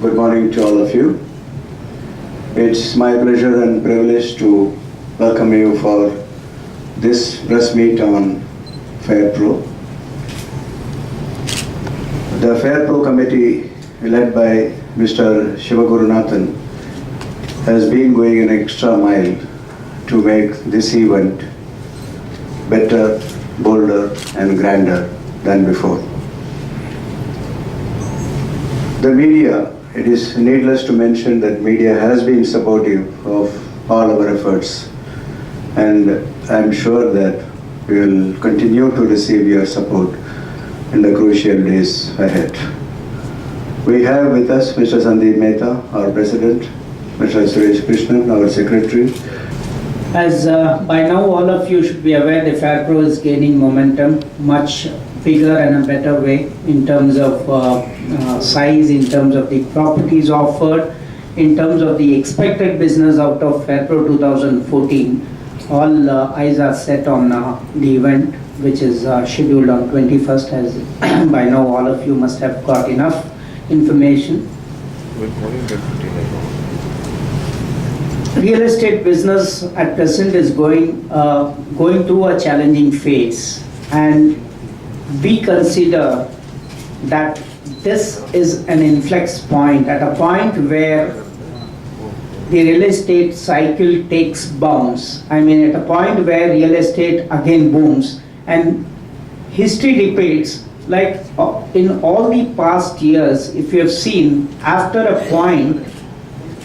Good morning to all of you. It's my pleasure and privilege to welcome you for this press meet on Fairpro. The Fairpro committee led by Mr. Shivagurunathan has been going an extra mile to make this event better, bolder and grander than before. The media, it is needless to mention that media has been supportive of all our efforts, and I'm sure that we will continue to receive your support in the crucial days ahead. We have with us Mr. Sandeep Mehta, our President, Mr. Suresh Krishnan, our Secretary. As by now all of you should be aware, the Fairpro is gaining momentum much bigger and a better way in terms of size, in terms of the properties offered, in terms of the expected business out of Fairpro 2014. All eyes are set on the event, which is scheduled on 21st, as by now all of you must have got enough information. Real estate business at present is going through a challenging phase, and we consider that this is an inflex point, at a point where the real estate cycle takes bounce. I mean, at a point where real estate again booms, and history repeats. Like in all the past years, if you have seen, after a point,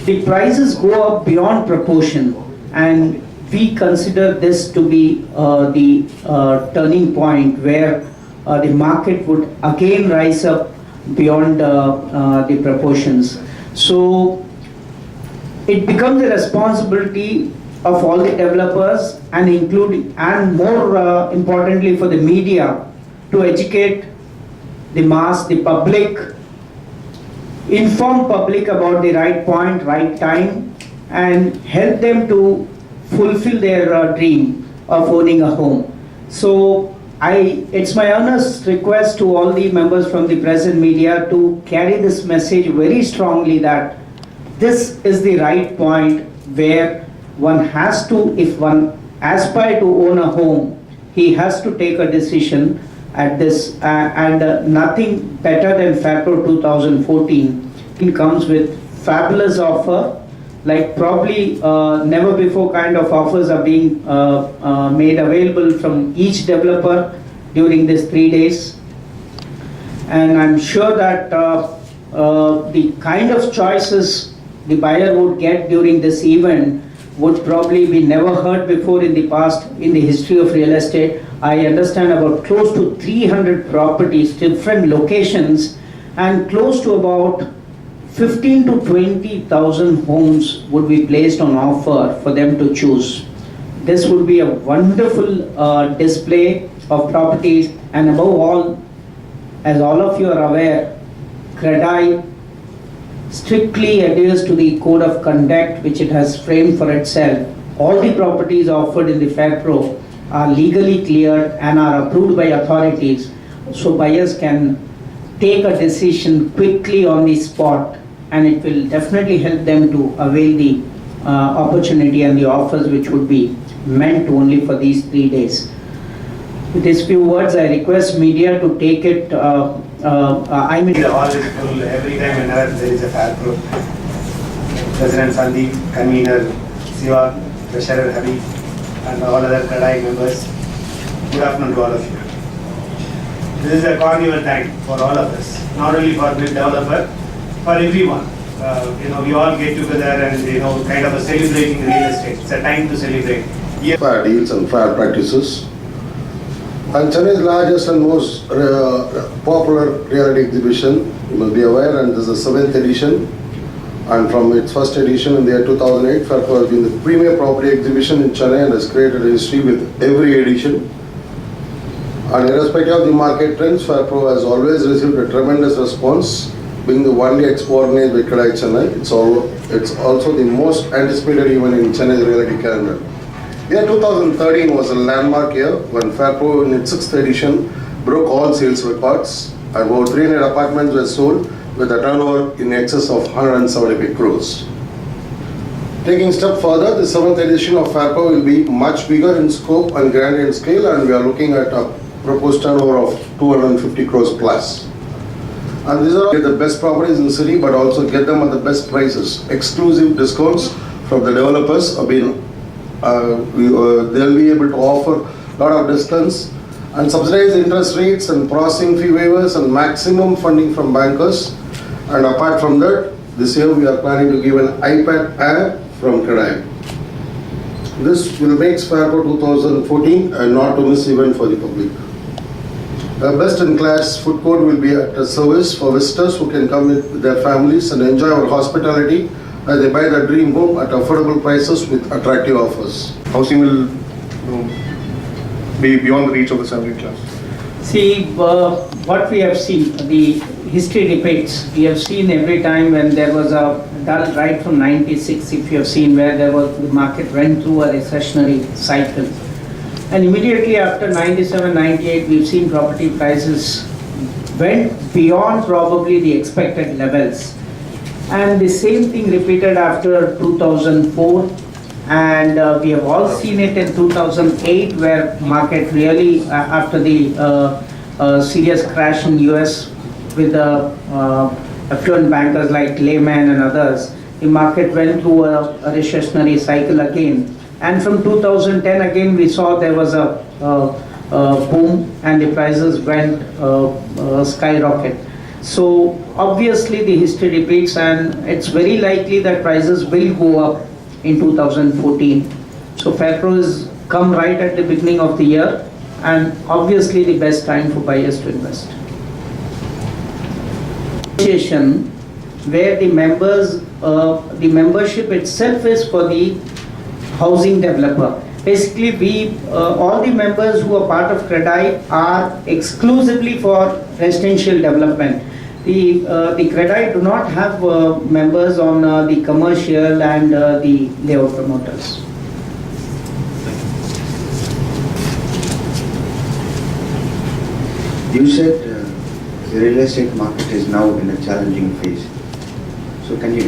the prices go up beyond proportion, and we consider this to be the turning point where the market would again rise up beyond the proportions. So it becomes a responsibility of all the developers, and including, and more importantly for the media, to educate the mass, the public, inform public about the right point, right time, and help them to fulfill their dream of owning a home. So it's my earnest request to all the members from the press and media to carry this message very strongly, that this is the right point where one has to, if one aspires to own a home, he has to take a decision at this, and nothing better than Fairpro 2014. It comes with fabulous offer, like probably never before kind of offers are being made available from each developer during these 3 days. And I'm sure that the kind of choices the buyer would get during this event would probably be never heard before in the past in the history of real estate. I understand about close to 300 properties, different locations, and close to about 15 to 20,000 homes would be placed on offer for them to choose. This would be a wonderful display of properties, and above all, as all of you are aware, CREDAI strictly adheres to the code of conduct which it has framed for itself. All the properties offered in the Fairpro are legally cleared and are approved by authorities, so buyers can take a decision quickly on the spot, and it will definitely help them to avail the opportunity and the offers which would be meant only for these 3 days. With these few words, I request media to take it. I mean, the hall is full every time whenever there is a Fairpro. President Sandeep, convener Siva, Treasurer Habib, and all other CREDAI members. Good afternoon to all of you. This is a carnival time for all of us, not only for the developer, for everyone. We all get together and kind of celebrating real estate. It's a time to celebrate. Fair deals and fair practices. And Chennai's largest and most popular reality exhibition, you must be aware, and this is the 7th edition. And from its first edition in the year 2008, Fairpro has been the premier property exhibition in Chennai and has created a history with every edition. And irrespective of the market trends, Fairpro has always received a tremendous response, being the only expo organized by CREDAI Chennai. It's also the most anticipated event in Chennai's reality calendar. Year 2013 was a landmark year when Fairpro in its 6th edition broke all sales records. About 300 apartments were sold with a turnover in excess of 175 crores. Taking step further, the 7th edition of Fairpro will be much bigger in scope and grander in scale, and we are looking at a proposed turnover of 250 crores plus. And these are the best properties in the city, but also get them at the best prices. Exclusive discounts from the developers have been, they'll be able to offer a lot of discounts and subsidized interest rates and processing fee waivers and maximum funding from bankers. And apart from that, this year we are planning to give an iPad Air from CREDAI. This will make Fairpro 2014 a not to miss event for the public. A best-in-class food court will be at a service for visitors who can come with their families and enjoy our hospitality as they buy their dream home at affordable prices with attractive offers. Housing will be beyond the reach of the salary class. See, what we have seen, the history repeats. We have seen every time when there was a dull right from 96, if you have seen, where there was, the market went through a recessionary cycle. And immediately after 97, 98, we've seen property prices went beyond probably the expected levels. And the same thing repeated after 2004. And we have all seen it in 2008, where market really, after the serious crash in US with the affluent bankers like Lehman and others, the market went through a recessionary cycle again. And from 2010 again, we saw there was a boom and the prices went skyrocket. So obviously the history repeats, and it's very likely that prices will go up in 2014. So Fairpro has come right at the beginning of the year, and obviously the best time for buyers to invest. Association where the members, the membership itself is for the housing developer. Basically, we all the members who are part of CREDAI are exclusively for residential development. The CREDAI do not have members on the commercial and the layout promoters. You said the real estate market is now in a challenging phase. So can you